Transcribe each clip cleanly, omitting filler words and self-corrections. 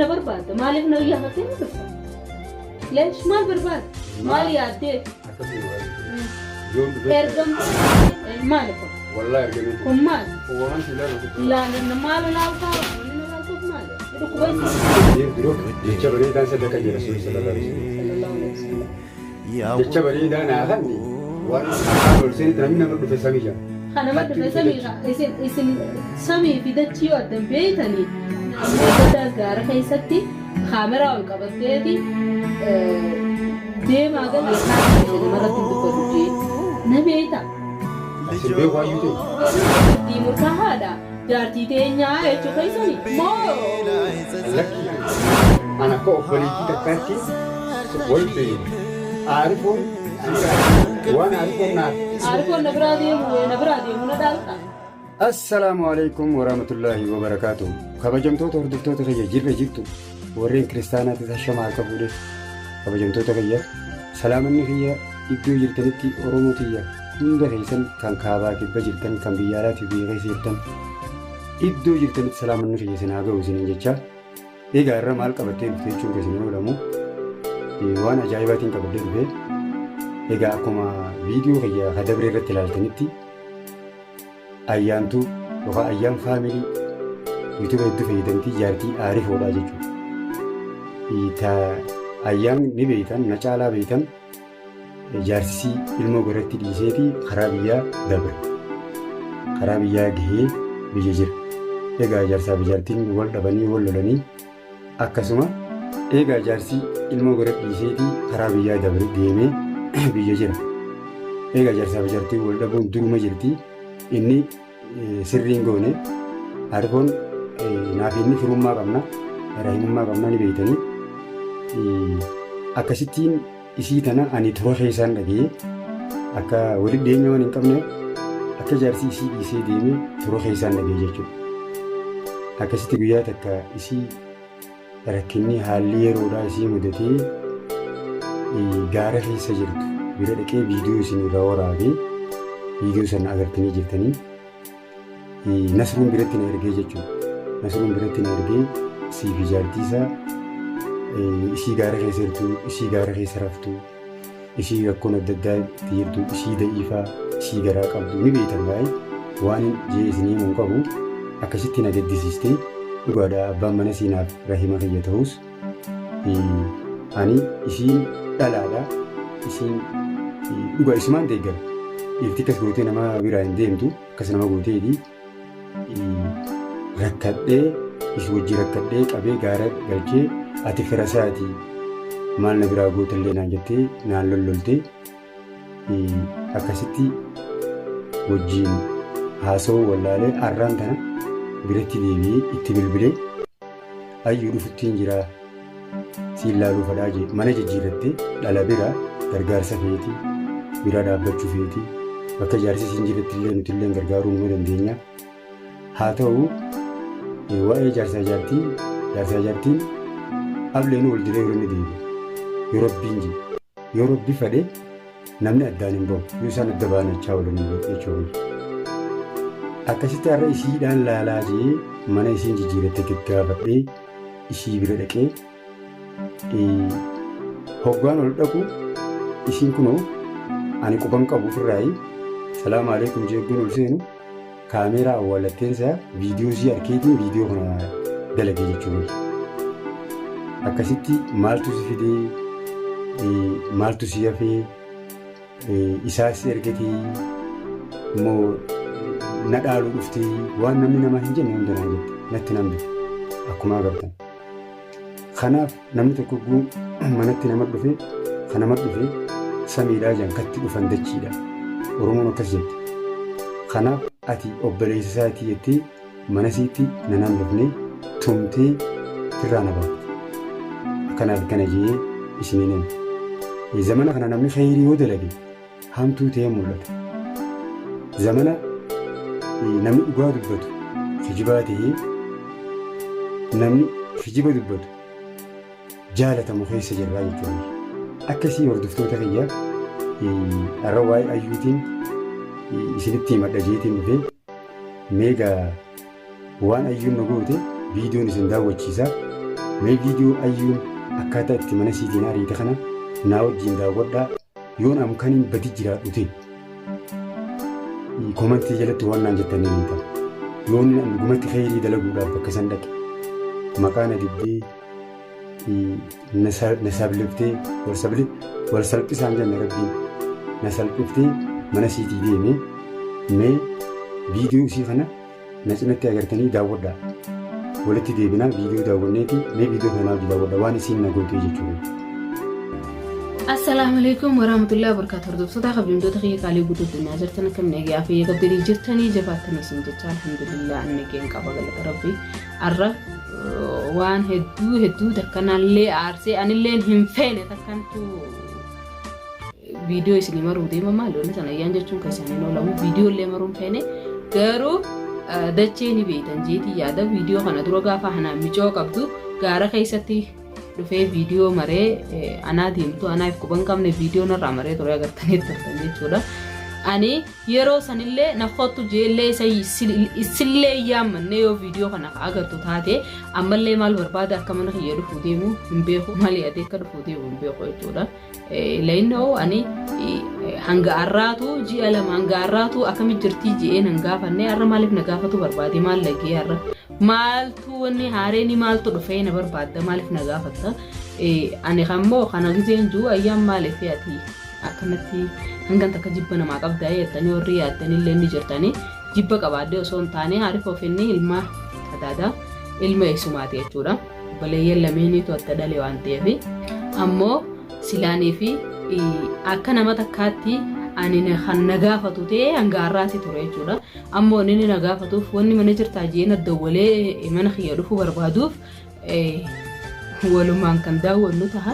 نبرباد مالك نويا هاتين نبرباد ليش ما برباد مالي عديت ارقم مالك والله ارقم كم مال هو انت لا لان مال لا الفارق مالي كويس jecha bareedaan sadaka jedha Rasuulli sallallahu alaihi wasallam. Jecha bareedaan haadhanni waan afaan ol seenit namni nama dhufe samii jira. Kana madda samii isin samii fidachii waddan beeytanii amma gaara keessatti kaameraa ol qabatteeti deemaa gala isaa marratti dubbatu na beeyta. Asin beeku hayyuu ta'e. Diimurkaa haadha. Jaartii teenyaa jechuun keessani moo lakkii ana akka obboleettii takkaatti wayite aarifoon waan aarifoon na biraa deemu na dhaalta. Assalaamu alaikum warahmatullahi wabarakatuh. Kabajamtoota hordoftoota kiyya jirra jirtu warreen kiristaanaatti tashamaa akka fuudhe kabajamtoota kiyya salaamanni kiyya iddoo jirtanitti oromoo kiyya hunda keessan kan kaabaa kibba jirtan kan biyya alaatti biyya keessa jirtan iddoo jirtanitti salaamanni kiyya isin haa ga'u isiniin jecha egaa irra maal qabattee dhufte jechuun keessan oolamu waan ajaa'ibaatiin qabattee dhufe egaa akkuma viidiyoo kiyya hadabree irratti ilaaltanitti ayyaantuu yookaan ayyaan faamilii yuutuuba hedduu fayyadamtii jaartii aarifoodhaa jechuudha. Ayyaan ni beektan na caalaa beektan jaarsisii ilmoo godhatti dhiiseetii karaa biyyaa dabre karaa biyyaa gahee biyya jira. Egaa jaarsaa fi jaartiin wal dhabanii wal lolanii akkasuma egaa jaarsii ilmoo godhatti dhiiseetii karaa biyyaa dabre deemee biyya jira. Egaa jaarsaa fi jaartiin wal dhabuun duruma jirti. Inni sirriin goone aarifoon naaf inni firummaa qabna raahimummaa qabna ni beektanii akkasittiin isii tana ani tura keessaan dhagee akka walitti dhiyeenya waan hin qabne akka jaarsii isii dhiisee deemee tura keessaan dhagee jechuudha. Akkasitti guyyaa takka isii rakkinni haalli yeroodhaa isii mudatee gaara keessa jirtu bira dhaqee viidiyoo isin irraa waraabee viidiyoo sana agartanii jirtanii Nasruun biratti na ergee jechuudha. Nasruun biratti na ergee isii fi jaartii isaa isii gaara keessa jirtu, isii gaara keessa raftu, isii rakkoon adda addaa itti jirtu, isii da'iifaa, isii garaa qabdu ni beektan baay'ee waan jee isinii himuun qabu akkasitti na gaddisiistee dhugaadha abbaan mana siinaaf rahima kiyya ta'us ani isiin dhalaadha isiin dhugaa isumaan deeggara. Ifti akkas gootee nama biraa hin deemtu akkas nama gooteeti rakkadhee isii wajjii rakkadhee qabee gaara galchee ati fira isaati maal na biraa gootallee naan jettee naan lolloltee akkasitti wajjiin haasawuu wallaalee arraan tana biratti deebi'ee itti bilbilee ayyuu dhufuttiin jiraa siin laaluu fadhaa jee mana jijjiirrattee dhala biraa gargaarsa feetii biraa dhaabbachuu feetii. Bakka jaarsi isin jirti illee nuti illee gargaaruu nu dandeenya. Haa ta'u waa'ee jaarsaa jaartiin ableen wal diree yeroo inni deebi'u yoo rabbiin jiru yoo rabbi fedhe namni addaan hin bahu yoo isaan adda baanachaa oolan jechuudha. Akkasitti har'a isiidhaan laalaa jee mana isiin jijjiiratte gaggaafadhee isii bira dhaqee hoggaan ol dhaqu isiin kunoo ani quban qabu ofirraayi. Salaamu alaikum jechuun ol seenu kaameeraa awwaalatteensaa viidiyoo isii harkeetiin viidiyoo kana dalagee jechuudha. Akkasitti maaltu si fidee maaltu si hafee isaas ergatee immoo na dhaaluu dhuftee waan namni namaa hin jenne hundanaa jette natti namni akkuma agartan. Kanaaf namni tokko manatti nama dhufe kan nama dhufe samiidhaa jaan katti dhufan dachiidha. Oromoon akkas jetti. Kanaaf ati obboleessa isaatii jettee mana isiitti nanaan dhufnee tumtee irraa na baafte. Akkanaaf kana jee isiniin himu. Zamana kana namni khayrii yoo dalage hamtuu ta'ee mul'ata. Zamana namni dhugaa dubbatu kijibaa ta'ee namni kijiba dubbatu jaalatamu keessa jirraa jechuudha. Akkasii hordoftoota kiyyaa har'a waa'ee ayyuutiin isinitti himadha jeetiin dhufee meegaa waan ayyuun nu goote viidiyoon isin daawwachiisa mee viidiyoo ayyuun akkaataa itti mana siitiin ariite kana naa wajjin daawwadhaa yoon amkaniin badi jiraadhu ta'e komantii jalatti waan naan jettanii ni ta'a. Yoon dhugumatti khayrii dalaguudhaaf bakka san dhaqe maqaan adibbee na sabliftee wal salphisaan jenne rabbiin na salphiftee mana siitii deemee mee viidiyoo isii kana na cinatti agartanii daawwadhaa. Walitti deebinaa viidiyoo daawwanneeti mee viidiyoo kanaa hojii daawwadhaa waan isiin na gootee jechuudha. Assalamu alaikum warahmatullahi wabarakatuh. Hordoftoota kabajamtoota kiyya qaalii guutuu addunyaa jirtan akkam nagaa fi qabdanii jirtanii jabaattanii isin jecha alhamdulillah annageen qaba galata rabbii. Arra waan hedduu takkanallee aarsee anilleen hin feene takkantu viidiyoo isin maruu deema maaloonni sana ayyaan jechuun keessaniin oolamu viidiyoo illee maruun feene garuu dachee ni beektan jeetii yaada viidiyoo kana dura gaafa hanaan micoo qabdu gaara keessatti dhufee viidiyoo maree anaa deemtu anaaf quban qabne viidiyoo narraa maree ture agartanii turtan jechuudha. Ani yeroo sanillee nafottu jeellee isillee yaammanne yoo viidiyoo kana agartu taate ammallee maal barbaada akka mana kiyya dhufuu deemu hin beeku malee adee akka dhufuu deemu hin beeku jechuudha. Lainnoo ani hanga arraatu ji'a lama hanga arraatu akkamitti jirtii ji'een hangaafanne arra maaliif na gaafatu barbaade maal lagee arra maaltu wanni haareeni maaltu dhufee na barbaadda maaliif na gaafatta. Ani kammoo kana gizeen juu ayyaan maaliif ati akkanatti hangan takka jibba namaa qabdaa jettanii warri yaaddanillee ni jirtanii jibba qabaadde osoo hin taane haariif ofiinni ilma kadaadaa ilma eessumaati jechuudha. Baleeyyan lameeniitu atta dhale waan ta'eef ammoo silaanii fi akka nama takkaatti ani kan na gaafatu ta'e hanga har'aati ture jechuudha. Ammoo inni na gaafatuuf wanni mana jirtaa jeen addawwalee mana kiyya dhufuu barbaaduuf walumaan kan daawwannu taha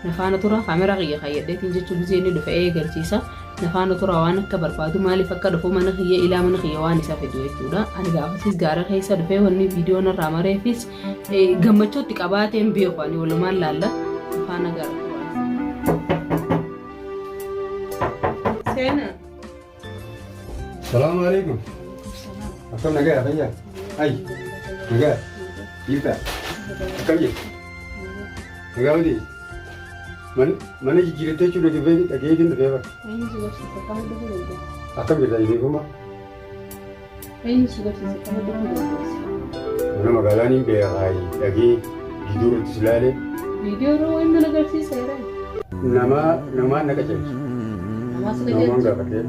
nafaana tura kaamera kiyya fayyaddeetiin jechuun inni dhufe eegalchiisa nafaana tura waan akka barbaadu maaliif akka dhufu mana kiyya ilaa mana kiyya waan isa fidu jechuudha. Ani gaafasis gaara keessa dhufee wanni viidiyoo narraa mareefis gammachuutti qabaateen beeku ani walumaan laalla nafaana gaara tura. Assalamu alaikum. Akkam nagaa fayyaa? Ay nagaa dhiirtaa akkam jirtu? Nagaa hojii? Mana jijjiirattee jechuudha dhageetiin dhufee bara. Akkam jirta beekuma? Mana magaalaan hin beekaa dhagee viidiyoo irratti silaalee. Viidiyoo irra waan mana agarsiiseera. Namaan na qaceelchu. Namaan gaafadhee.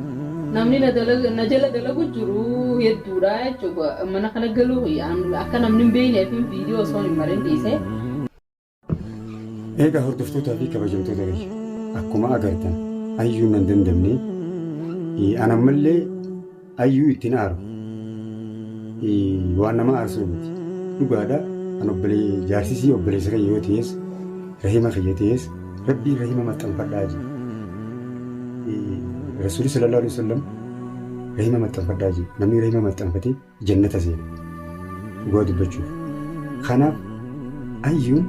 Namni na jala dalagu jiru hedduudha jechuudha. Mana kana galuu akka namni hin beekneef viidiyoo osoo hin marin dhiisee. Egaa hordoftootaa fi kabajamtoota kiyya akkuma agartan ayyuun nan dandamne anammallee ayyuu ittiin aaru waan nama aarsuu miti dhugaadha. An obbolee jaarsisii obboleessa kiyya yoo ta'es rahima kiyya ta'es rabbii rahima maxxanfadhaa jira. Rasuulli sallallahu alaihi wasallam rahima maxxanfadhaa jira. Namni rahima maxxanfatee jannata seena dhugaa dubbachuuf. Kanaaf ayyuun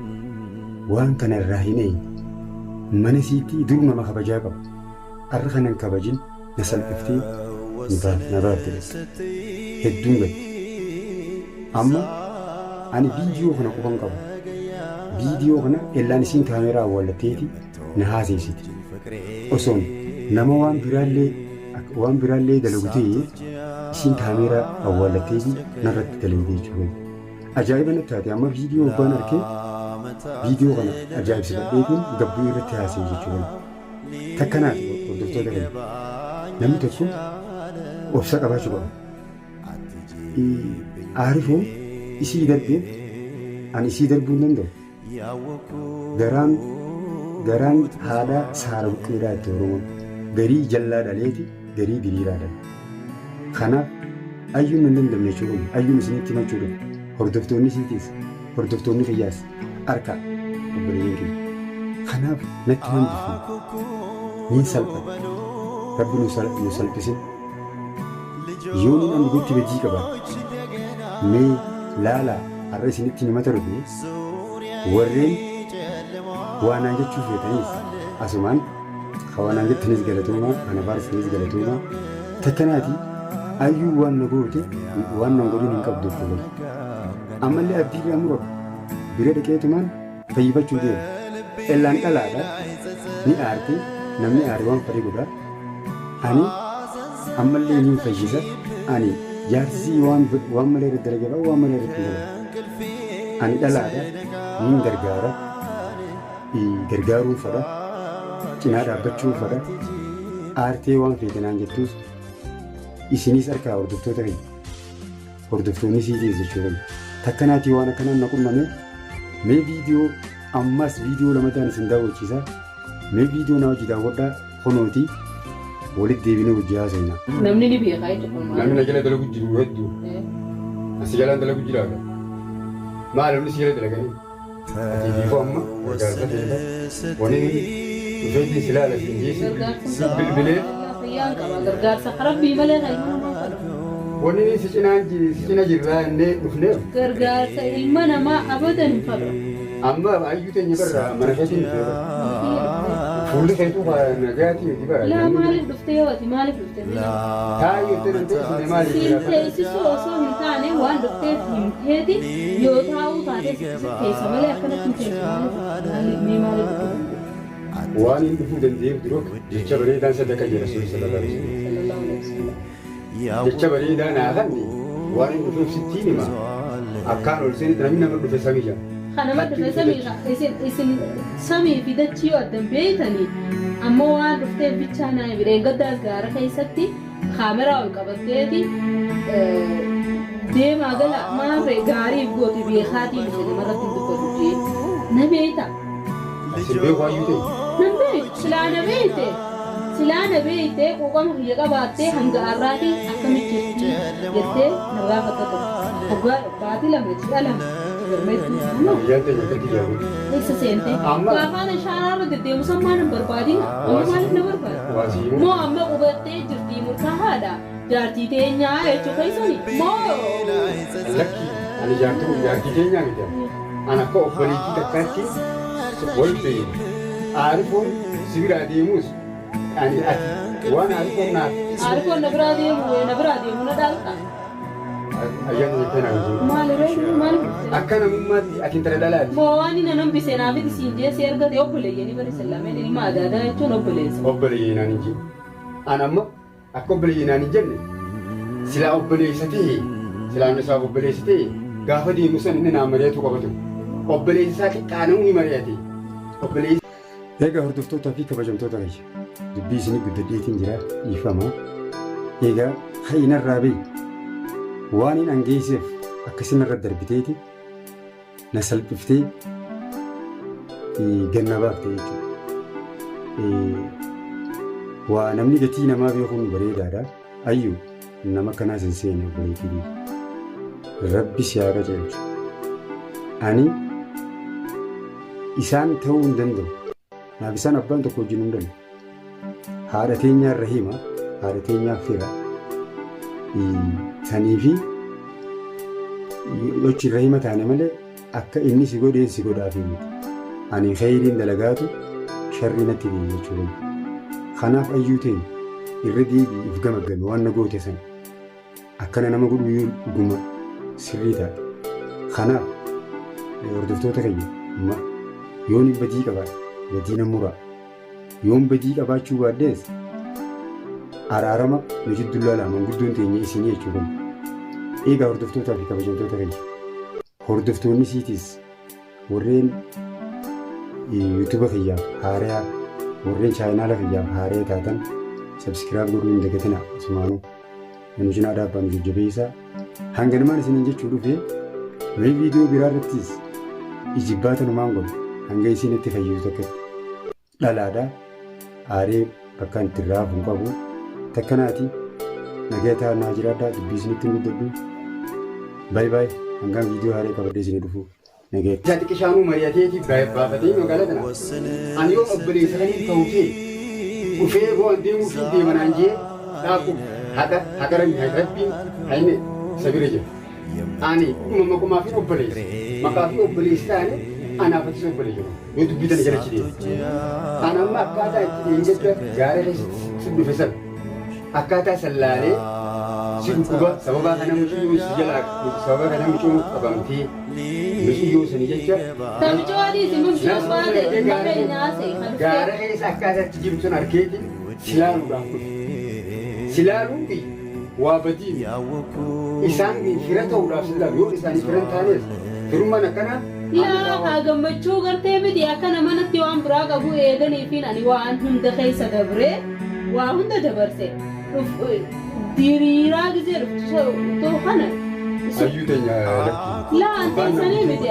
waan kana irraa hin eenye mana siitii dur nama kabajaa qabu arra kanan kabajin na salphiftee na baatte hedduun gadi. Amma ani viidiyoo kana qofan qabu viidiyoo kana illaan isiin kaameeraa awwaallatteeti na haaseessiti osoon nama waan biraallee dalagu ta'ee isiin kaameeraa awwaallatteeti narratti dalagdee jechuudha. Ajaa'iba natti taate amma viidiyoo abbaan arkee viidiyoo kana ajaa'ibsiifadheetiin gabbuu irratti haasee jechuudha. Takkanaaf hordoftoota kana namni tokko obsa qabaachuu qaba. Aarifoo isii darbeef ani isii darbuu hin danda'u. Garaan haadhaa saara buqqeedhaa itti Oromoon garii jallaa dhaleeti garii diriiraa dhale. Kanaaf ayyuun hin dandamne jechuudha. Ayyuun isinitti himachuudha. Hordoftoonni isiitiis hordoftoonni kiyyaas harka obboleeyyan keenya. Kanaaf natti hambifne niin salphate rabbi nu salphisin yoo nun an gotti bajii qabaate mee laalaa har'a isinitti himata dhufe warreen waanaan jechuuf feetaniis asumaan kawaanaan jettanis galatoomaa kana baarsanis galatoomaa takkanaati ayyuu waan na goote waan nan godhin hin qabdu jechuudha. Ammallee abdii irraa muratu bira dhiqeetumaan fayyifachuu deema. Ellaan dhalaadha ni aarti namni aare waan fedhe godha. Ani ammallee ni fayyisa. Ani jaarsii waan malee irratti dalagee waan malee irratti dalagee. Ani dhalaadha ni gargaara. Gargaaruun fedha. Cinaa dhaabbachuun fedha. Aartee waan feetanaan jettus isinis harkaa hordoftoota keenya. Hordoftoonni siitii jechuudha. Takkanaatii waan akkanaan na qunname mee viidiyoo ammas viidiyoo lama ta'an isin daawwachiisa. Mee viidiyoo na hojii daawwadhaa honooti walitti deebinee hojii haasa'ina. Namni ni beekaa jechuudha. Namni na jala dalagu jiru hedduu. Asi jalaan dalagu jiraata. Maal namni si jala dalaganii? Ati biifoo amma gargaarsa ta'edha. Wani dhufeetti si laala siin jeesi bilbilee. Fayyaan qaba gargaarsa rabbii malee kan Wani si cina jirraa innee dhufneef. Gargaarsa ilma namaa abadan hin fadhu. Amma ayyuu teenya barra mana keetiin dhufeera. Fuulli keetuu nagaatii miti bara. Laa maaliif dhuftee yooti maaliif dhuftee? Taa'ee yoo ta'e sinne maaliif jira? Teessisuu osoo hin taane waan dhufteef himteeti yoo taa'uu taate keessa malee akkanatti hin teessu maaliif dhuftee? Waan hin dhufuu danda'eef duroo jecha bareedaan sadaqa jedha suuri sallallahu alaihi wasallam. Jecha bareedaan haafanni waan hin dhufeef sittiin hima. Akkaan ol seenitti namni nama dhufe samii jira. Kanama dhufe samii isin samii fi dachii yoo addan beeytanii ammoo waan dhufteef bichaa naa bireen gaddaas gaara keessatti kaameraa ol qabatteeti deemaa gala maafree gaariif gooti beekaatii dhufe namarratti hin dubbatu na beeyta. Isin beeku hayyuu ta'e. Nan beeytu silaa na beeyte quuqama biyya qabaattee hanga har'aatii akkamitti jettee narraa fakkatu. Hoggaa baatii lama jedha lama. Biyyaan ta'e akka kiyyaatu. Eessa seentee? Gaafaan shaaraarra deddeemu sammaan hin barbaadin. Amma maaliif na barbaadu? Moo amma qubattee jirtii murtaahaadha. Jaartii teenyaa jechuu keessani moo? Lakki ani jaartii teenyaa miti. Ani akka obboleettii takkaatti wal ta'e. Aarifoon si biraa deemus ani ati waan aarifoon naaf. Aarifoon na biraa deemu na dhaalta. Ayyaana jettee naa jiru. Maaliif? Akka namummaatti ati intala dhalaati. Moo waan inni nan bisee naaf itti siin jeesee ergate obboleeyyanii bari sallameen ilma adaadaa jechuun obboleessa. Obboleeyyanaan hin jennu. Ani amma akka obboleeyyanaan hin jenne silaa obboleessa ta'e silaa isaaf obboleessa ta'e gaafa deemu san inni naa mari'atu qabatu. Obboleessa isaa xiqqaanuu ni mari'ate. Obboleessa. Egaa hordoftootaa fi kabajamtoota keenya dubbii isinii guddadheetiin jira dhiifama. Egaa hainarraa beeyi. Waan hin angeesseef akkasuma irra darbiteeti na salphiftee ganna baaftee jechuudha. Waa namni gatii namaa beekuun bareedaadha. Ayyuu nama kanaas hin seenne obboleettii. Rabbi si haa qajeelchu. Ani isaan ta'uu hin danda'u. Naaf isaan abbaan tokko wajjin hin danda'u. Haadha teenyaa irra hima. Haadha teenyaa fira. Sanii fi yochi irra hima taane malee akka inni si godheen si godhaaf miti. Ani khayriin dalagaatu sharrii natti dhiye jechuudha. Kanaaf ayyuu ta'e irra deebii if gamaggame waan na goote sana akkana nama godhu yoo dhuguma sirrii taate. Kanaaf hordoftoota keenya yoon badii qabaadhe badii na muraa yoon badii qabaachuu baaddees araarama nu jidduu laalaa manguddoon teenya isinii jechuudha. Egaa hordoftootaa fi kabajamtoota keenya hordoftoonni siitis warreen yuutuuba kiyyaaf haaraa warreen chaayinaala kiyyaaf haaraa taatan sabskiraayib godhuu hin dagatina. Asumaanuu nu cinaa dhaabbaan jajjabeessaa hanganumaan isiniin jechuu dhufee mee viidiyoo biraa irrattis ijibbaata numaan godhu hanga isin itti fayyadu takkatti dhalaadhaa aaree bakka itti raafu hin qabu. Takkanaati nagaa ta'aa naa jiraadhaa dubbii isinitti guddadhu. Baay baay hangaan viidiyoo haaraa qabadhee isinii dhufu nagaa. Isa xiqqishaanuu mari'ateetiif baafatee magaalaa kana ani yoo obboleessa kanii ta'uu ta'e dhufee bo'aan deemuu fi deemanaan jee dhaabu haqaran rabbiin hayne sabira jira. Ani maqumaa fi obboleessa maqaa fi obboleessa taane anaafatti obboleessa yoo dubbii tana jala chidee. Ani amma akkaataa itti deemjetta gaara keessa dhufe sana akkaataa sallaalee سيكوبا سببا أنا مشيو سجلك سببا أنا مشيو أبامتي مشيو سنيجا تمشي هذه تمشي بعد ما ناسي gara isa akkaataa itti jirtu sun arkeetiin silaaluudhaan kun silaaluun fi waa badii isaan fira ta'uudhaaf silaalu yoo isaanii fira hin taanes firummaan akkana yaa haa gammachuu gartee miti akka nama natti waan biraa qabu eeganii fi ani waan hunda keessa dabree waa hunda dabarse diriiraa gisee dhuftu kana ayyuu teenya laa anteessanii miti